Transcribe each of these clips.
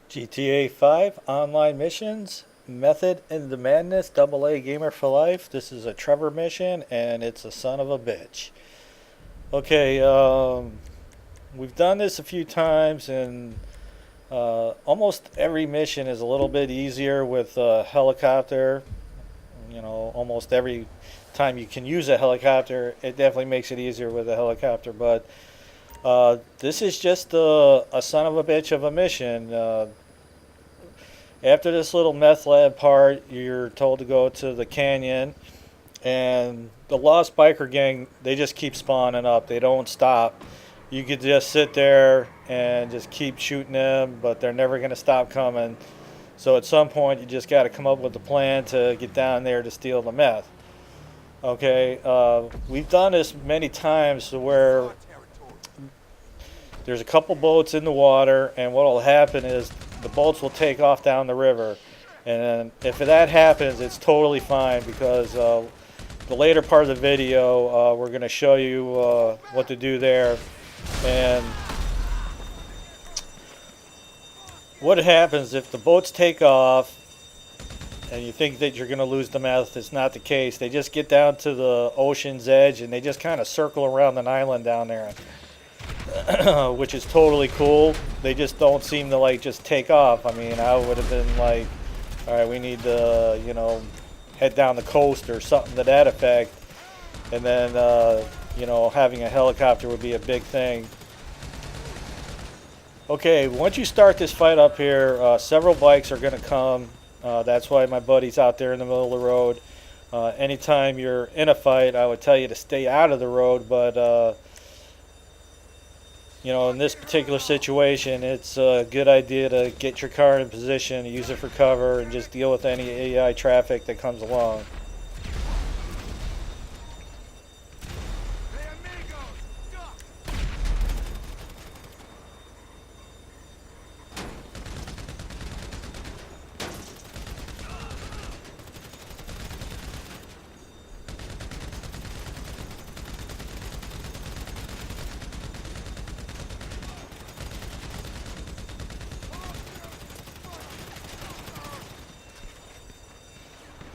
GTA 5 online missions method in the Madness AA gamer for life. This is a Trevor mission and it's a son of a bitch. Okay, we've done this a few times and almost every mission is a little bit easier with a helicopter. You know, almost every time you can use a helicopter, it definitely makes it easier with a helicopter. But this is just a son of a bitch of a mission. After this little meth lab part, you're told to go to the canyon, and the Lost Biker Gang, they just keep spawning up. They don't stop. You could just sit there and just keep shooting them, but they're never going to stop coming. So at some point, you just got to come up with a plan to get down there to steal the meth. Okay, we've done this many times where there's a couple boats in the water, and what will happen is the boats will take off down the river. And if that happens, it's totally fine because the later part of the video, we're going to show you what to do there. And what happens if the boats take off and you think that you're going to lose the meth, it's not the case. They just get down to the ocean's edge and they just kind of circle around an island down there. Which is totally cool. They just don't seem to like just take off. I mean, I would have been like, all right, we need to, head down the coast or something to that effect. And then, having a helicopter would be a big thing. Okay, once you start this fight up here, several bikes are going to come. That's why my buddy's out there in the middle of the road. Anytime you're in a fight, I would tell you to stay out of the road, but in this particular situation, it's a good idea to get your car in position, use it for cover, and just deal with any AI traffic that comes along.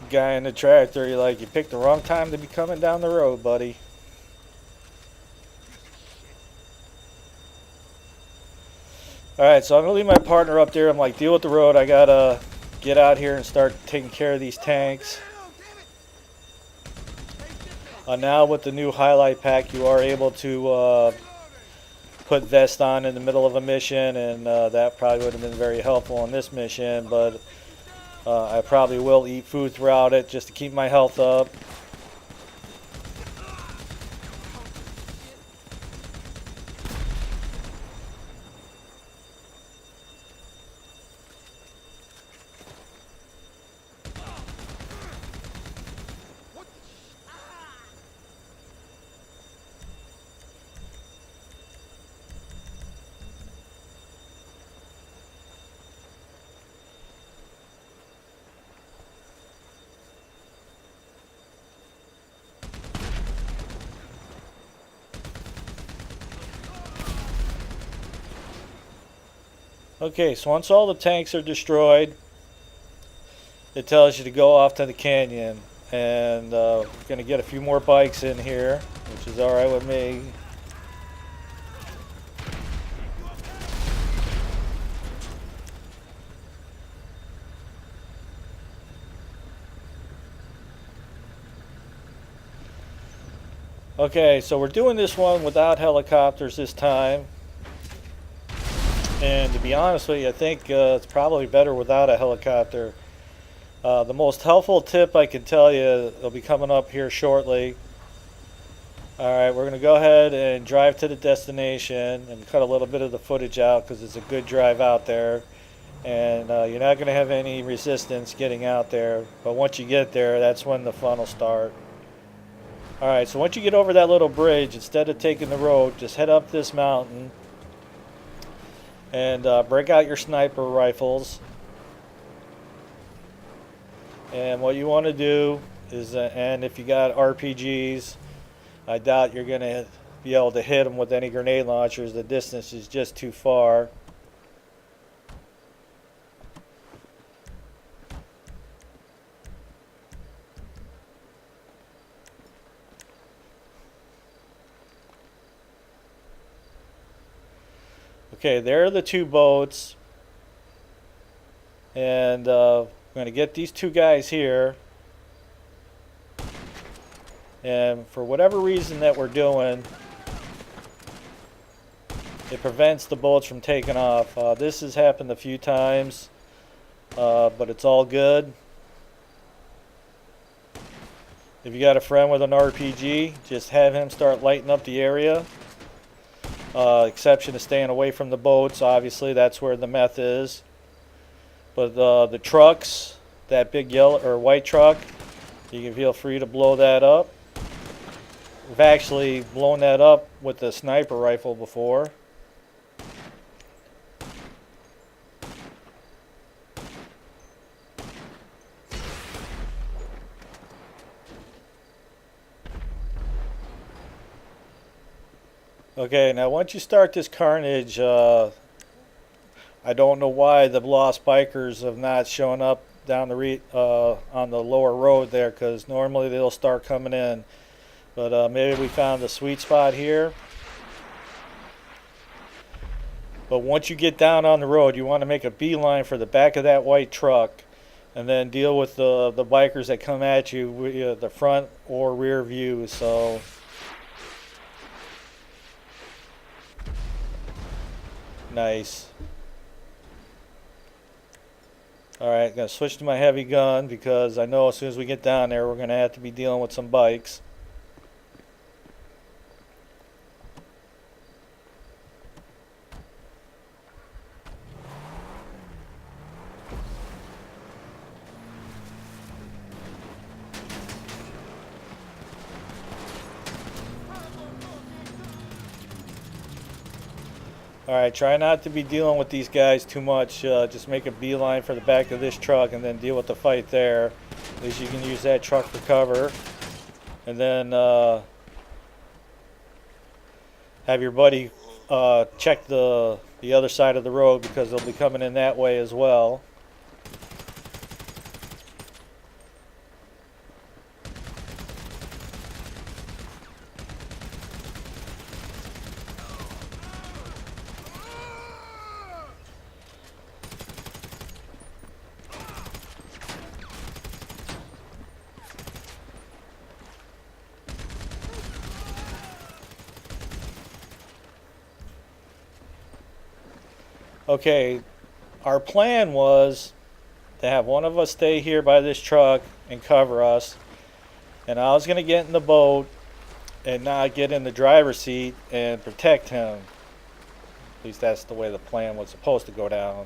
Guy in the tractor, you picked the wrong time to be coming down the road, buddy. Alright, so I'm gonna leave my partner up there. I'm like, deal with the road. I gotta get out here and start taking care of these tanks. Now with the new highlight pack, you are able to put vest on in the middle of a mission, and that probably would have been very helpful in this mission, but I probably will eat food throughout it just to keep my health up. Okay, so once all the tanks are destroyed, it tells you to go off to the canyon. And we're going to get a few more bikes in here, which is alright with me. Okay, so we're doing this one without helicopters this time. And to be honest with you, I think it's probably better without a helicopter. The most helpful tip I can tell you will be coming up here shortly. Alright, we're going to go ahead and drive to the destination and cut a little bit of the footage out because it's a good drive out there. And you're not going to have any resistance getting out there. But once you get there, that's when the fun will start. Alright, so once you get over that little bridge, instead of taking the road, just head up this mountain. And break out your sniper rifles. And what you want to do is, and if you got RPGs, I doubt you're going to be able to hit them with any grenade launchers. The distance is just too far. Okay, there are the two boats. And we're going to get these two guys here. And for whatever reason that we're doing, it prevents the boats from taking off. This has happened a few times, but it's all good. If you got a friend with an RPG, just have him start lighting up the area. Exception to staying away from the boats. Obviously, that's where the meth is. But the trucks, that big yellow or white truck, you can feel free to blow that up. We've actually blown that up with the sniper rifle before. Okay, now once you start this carnage, I don't know why the lost bikers have not shown up down the on the lower road there, because normally they'll start coming in. But maybe we found the sweet spot here. But once you get down on the road, you want to make a beeline for the back of that white truck, and then deal with the bikers that come at you with the front or rear view. So. Nice. Alright, gonna switch to my heavy gun because I know as soon as we get down there we're gonna have to be dealing with some bikes. Alright, try not to be dealing with these guys too much. Just make a beeline for the back of this truck and then deal with the fight there. At least you can use that truck for cover. And then have your buddy check the other side of the road because they'll be coming in that way as well. Okay, our plan was to have one of us stay here by this truck and cover us, and I was going to get in the boat and not get in the driver's seat and protect him. At least that's the way the plan was supposed to go down.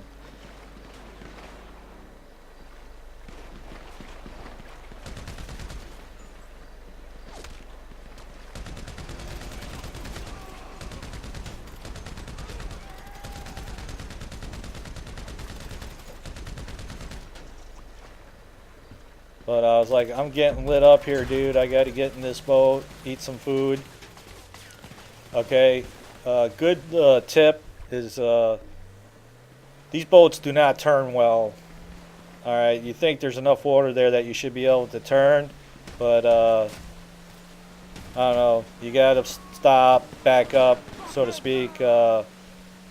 But I was like, I'm getting lit up here, dude. I got to get in this boat, eat some food. Okay, good tip is these boats do not turn well. Alright, you think there's enough water there that you should be able to turn, but I don't know. You got to stop, back up, so to speak.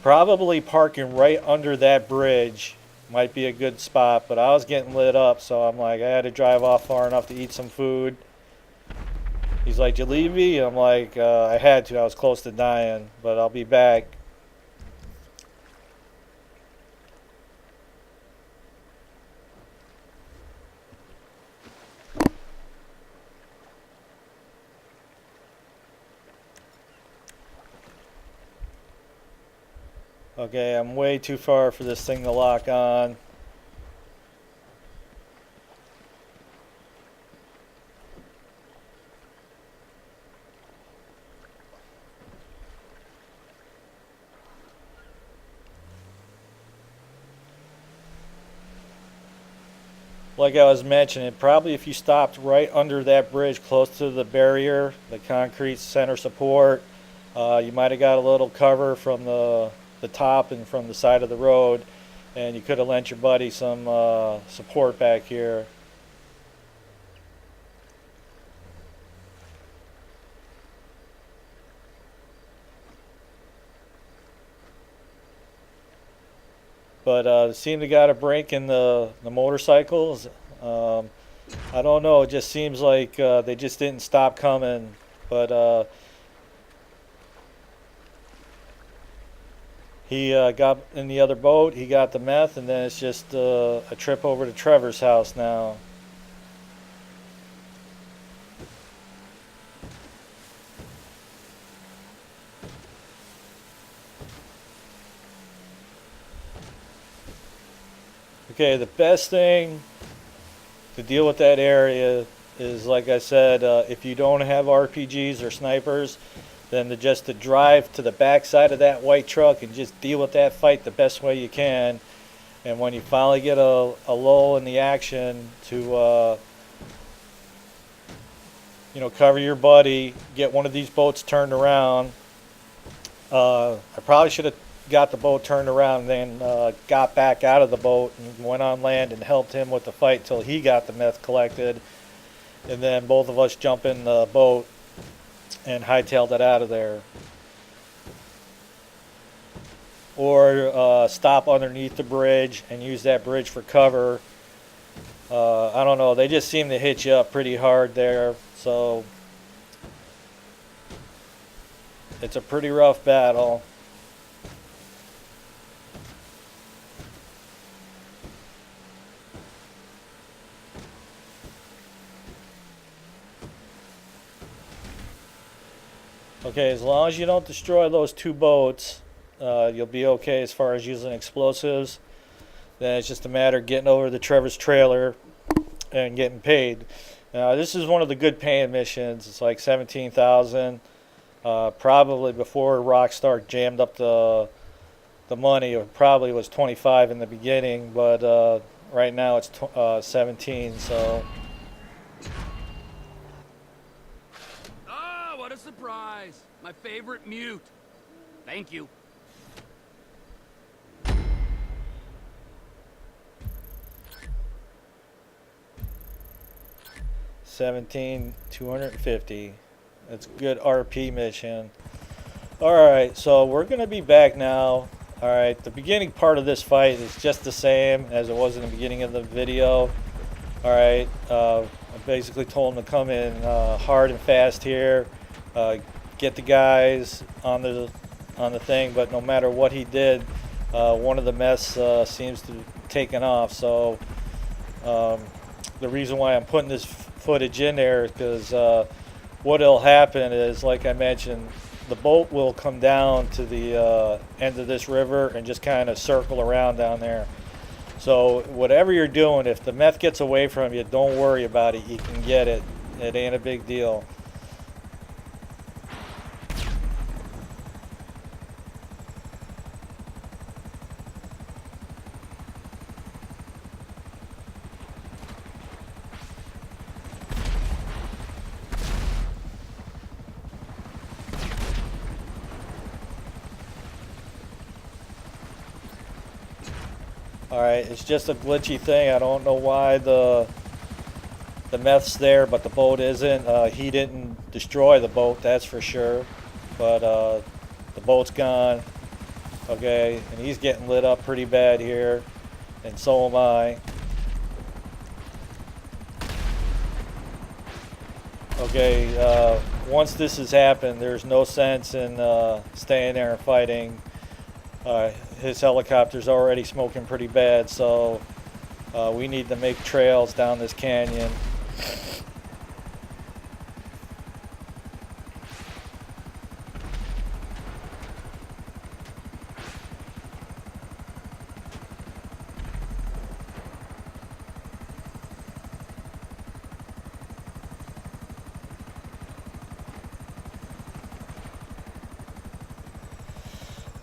Probably parking right under that bridge might be a good spot, but I was getting lit up, so I'm like, I had to drive off far enough to eat some food. He's like, "Did you leave me?" I'm like, I had to. I was close to dying, but I'll be back. Okay, I'm way too far for this thing to lock on. Like I was mentioning, probably if you stopped right under that bridge close to the barrier, the concrete center support, you might have got a little cover from the top and from the side of the road, and you could have lent your buddy some support back here. but seem to got a break in the motorcycles. Um, I don't know. It just seems like they just didn't stop coming. But he got in the other boat. He got the meth, and then it's just a trip over to Trevor's house now. Okay, the best thing to deal with that area is, like I said, if you don't have RPGs or snipers, then to drive to the back side of that white truck and just deal with that fight the best way you can. And when you finally get a lull in the action, to cover your buddy, get one of these boats turned around. I probably should have got the boat turned around and then got back out of the boat and went on land and helped him with the fight till he got the meth collected. And then both of us jump in the boat and hightailed it out of there. Or stop underneath the bridge and use that bridge for cover. I don't know. They just seem to hit you up pretty hard there. So it's a pretty rough battle. Okay, as long as you don't destroy those two boats, you'll be okay as far as using explosives. Then it's just a matter of getting over to Trevor's trailer and getting paid. Now, this is one of the good paying missions. It's like 17,000. Probably before Rockstar jammed up the money, it probably was 25 in the beginning, but right now it's 17. So. What a surprise! My favorite mute. Thank you. $17,250. That's a good RP mission. Alright, so we're going to be back now. Alright, the beginning part of this fight is just the same as it was in the beginning of the video. Alright, I basically told him to come in hard and fast here. Get the guys on the thing, but no matter what he did, one of the mess seems to have taken off. So the reason why I'm putting this footage in there is because what'll happen is, like I mentioned, the boat will come down to the end of this river and just kind of circle around down there. So whatever you're doing, if the meth gets away from you, don't worry about it. You can get it. It ain't a big deal. Alright, it's just a glitchy thing. I don't know why the meth's there, but the boat isn't. He didn't destroy the boat, that's for sure. But the boat's gone. Okay, and he's getting lit up pretty bad here. And so am I. Okay, once this has happened, there's no sense in staying there and fighting. His helicopter's already smoking pretty bad, so we need to make trails down this canyon.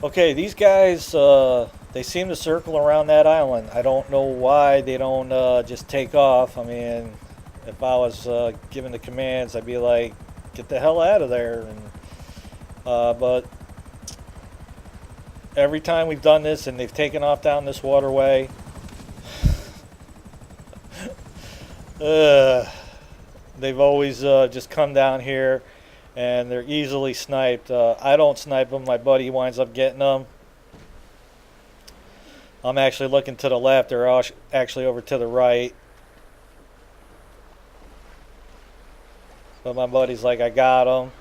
Okay, these guys, they seem to circle around that island. I don't know why they don't just take off. I mean, if I was given the commands, I'd be like, get the hell out of there. And but every time we've done this and they've taken off down this waterway, they've always just come down here. And they're easily sniped. I don't snipe them. My buddy winds up getting them. I'm actually looking to the left. They're all actually over to the right. But my buddy's like, I got him.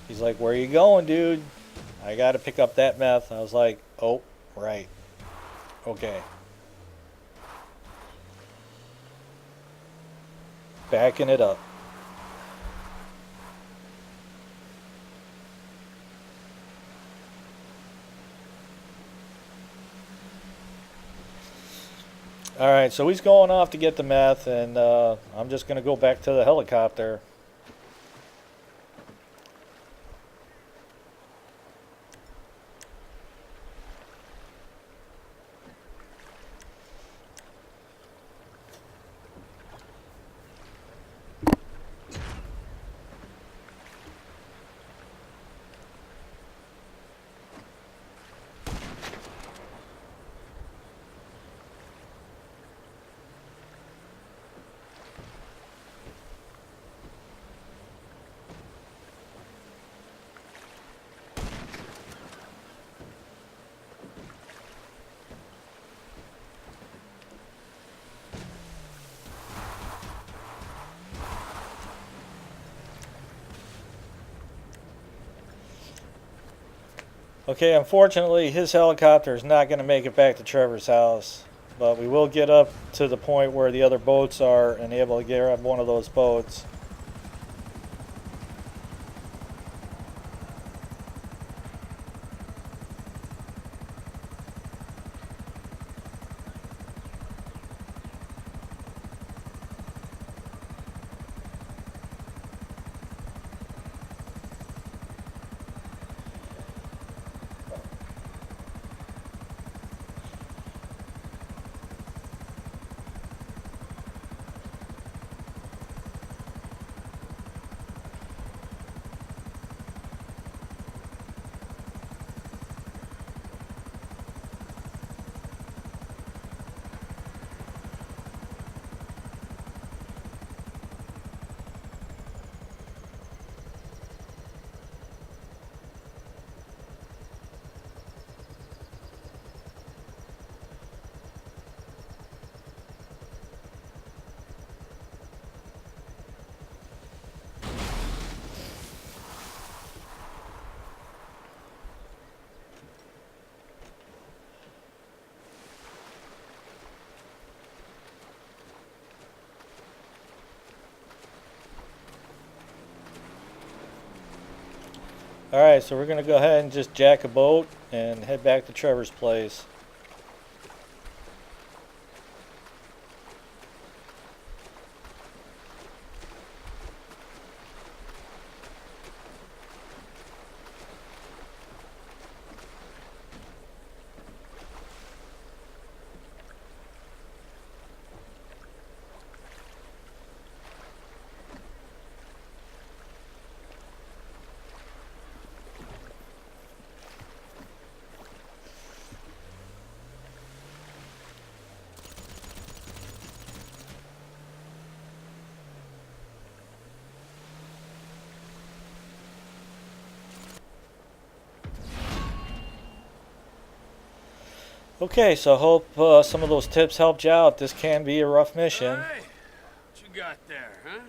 He's like, where you going, dude? I got to pick up that meth. I was like, oh, right. Okay. Backing it up. Alright, so he's going off to get the meth, and I'm just going to go back to the helicopter. Okay, unfortunately, his helicopter is not going to make it back to Trevor's house. But we will get up to the point where the other boats are and able to grab one of those boats. Alright, so we're going to go ahead and just jack a boat and head back to Trevor's place. Okay, so I hope some of those tips helped you out. This can be a rough mission. Hey, what you got there, huh?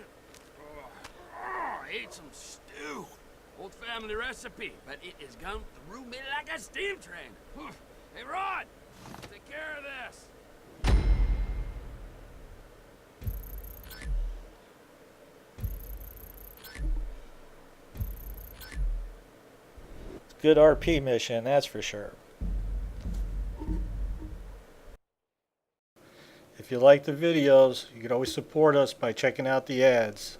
I ate some stew. Old family recipe, but it is gone through me like a steam train. Hey, Rod, take care of this. Good RP mission, that's for sure. If you like the videos, you can always support us by checking out the ads.